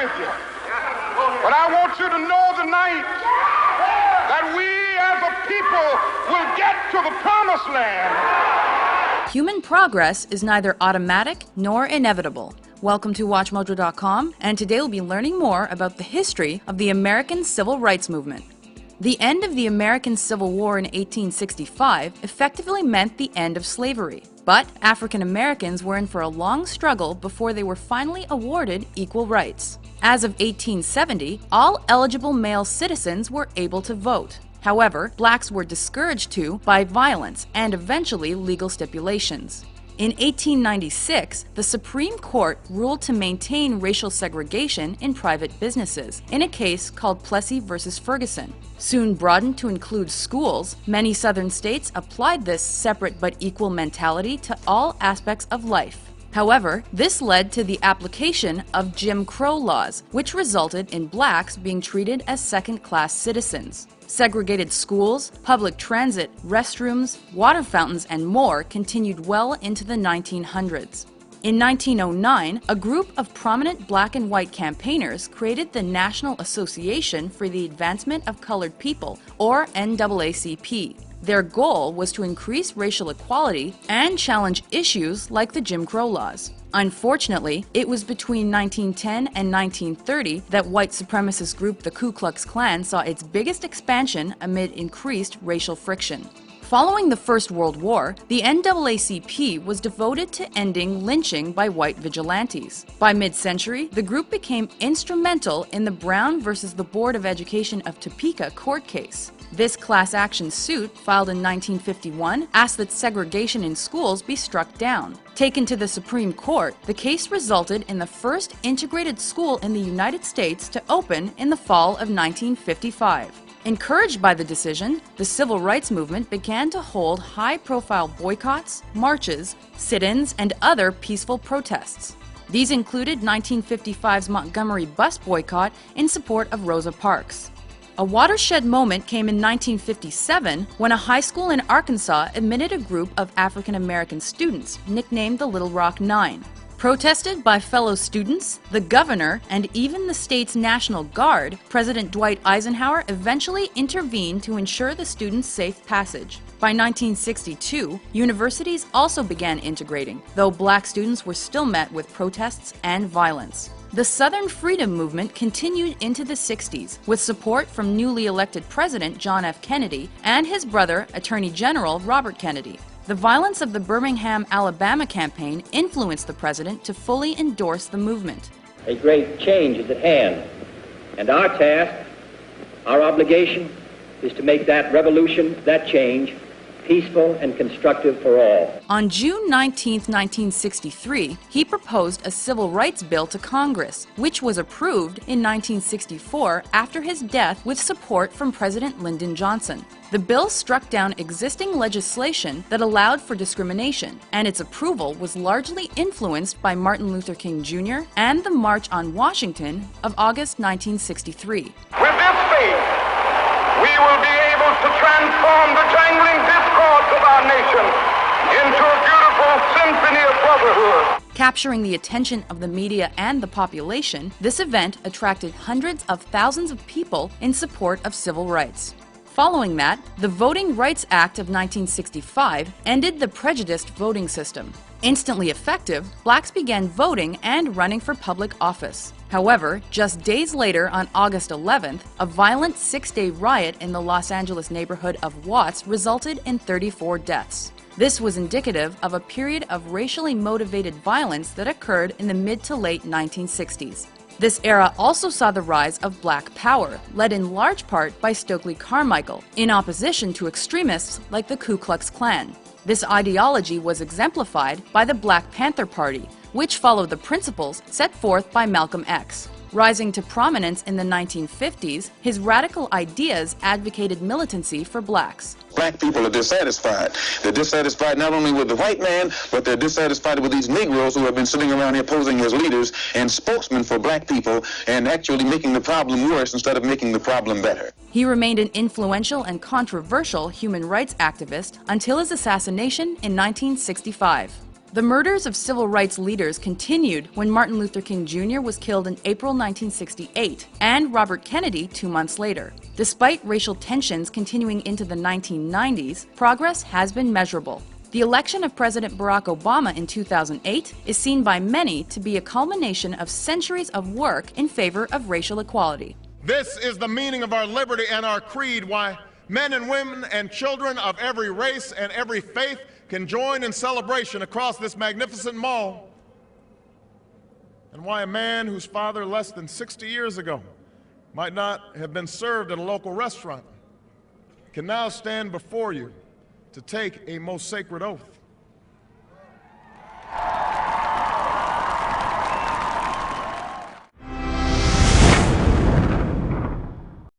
with you. But I want you to know tonight that we as a people will get to the promised land. Human progress is neither automatic nor inevitable. Welcome to WatchMojo.com, and today we'll be learning more about the history of the American Civil Rights Movement. The end of the American Civil War in 1865 effectively meant the end of slavery, but African Americans were in for a long struggle before they were finally awarded equal rights. As of 1870, all eligible male citizens were able to vote. However, blacks were discouraged to by violence and eventually legal stipulations. In 1896, the Supreme Court ruled to maintain racial segregation in private businesses in a case called Plessy v. Ferguson. Soon broadened to include schools, many southern states applied this separate but equal mentality to all aspects of life. However, this led to the application of Jim Crow laws, which resulted in blacks being treated as second-class citizens. Segregated schools, public transit, restrooms, water fountains, and more continued well into the 1900s. In 1909, a group of prominent black and white campaigners created the National Association for the Advancement of Colored People, or NAACP. Their goal was to increase racial equality and challenge issues like the Jim Crow laws. Unfortunately, it was between 1910 and 1930 that white supremacist group the Ku Klux Klan saw its biggest expansion amid increased racial friction. Following the First World War, the NAACP was devoted to ending lynching by white vigilantes. By mid-century, the group became instrumental in the Brown versus the Board of Education of Topeka court case. This class action suit, filed in 1951, asked that segregation in schools be struck down. Taken to the Supreme Court, the case resulted in the first integrated school in the United States to open in the fall of 1955. Encouraged by the decision, the civil rights movement began to hold high-profile boycotts, marches, sit-ins, and other peaceful protests. These included 1955's Montgomery bus boycott in support of Rosa Parks. A watershed moment came in 1957 when a high school in Arkansas admitted a group of African American students, nicknamed the Little Rock Nine. Protested by fellow students, the governor, and even the state's National Guard, President Dwight Eisenhower eventually intervened to ensure the students' safe passage. By 1962, universities also began integrating, though black students were still met with protests and violence. The Southern Freedom Movement continued into the 60s, with support from newly elected President John F. Kennedy and his brother, Attorney General Robert Kennedy. The violence of the Birmingham, Alabama campaign influenced the president to fully endorse the movement. A great change is at hand, and our task, our obligation, is to make that revolution, that change, peaceful and constructive for all. On June 19, 1963, he proposed a civil rights bill to Congress, which was approved in 1964 after his death with support from President Lyndon Johnson. The bill struck down existing legislation that allowed for discrimination, and its approval was largely influenced by Martin Luther King Jr. and the March on Washington of August 1963. With this faith, we will be able to transform the jangling discords of our nation into a beautiful symphony of brotherhood. Capturing the attention of the media and the population, this event attracted hundreds of thousands of people in support of civil rights. Following that, the Voting Rights Act of 1965 ended the prejudiced voting system. Instantly effective, blacks began voting and running for public office. However, just days later, on August 11th, a violent six-day riot in the Los Angeles neighborhood of Watts resulted in 34 deaths. This was indicative of a period of racially motivated violence that occurred in the mid to late 1960s. This era also saw the rise of Black Power, led in large part by Stokely Carmichael, in opposition to extremists like the Ku Klux Klan. This ideology was exemplified by the Black Panther Party, which followed the principles set forth by Malcolm X. Rising to prominence in the 1950s, his radical ideas advocated militancy for blacks. Black people are dissatisfied. They're dissatisfied not only with the white man, but they're dissatisfied with these Negroes who have been sitting around here posing as leaders and spokesmen for black people and actually making the problem worse instead of making the problem better. He remained an influential and controversial human rights activist until his assassination in 1965. The murders of civil rights leaders continued when Martin Luther King Jr. was killed in April 1968 and Robert Kennedy 2 months later. Despite racial tensions continuing into the 1990s, progress has been measurable. The election of President Barack Obama in 2008 is seen by many to be a culmination of centuries of work in favor of racial equality. This is the meaning of our liberty and our creed, why men and women and children of every race and every faith can join in celebration across this magnificent mall, and why a man whose father less than 60 years ago might not have been served at a local restaurant can now stand before you to take a most sacred oath.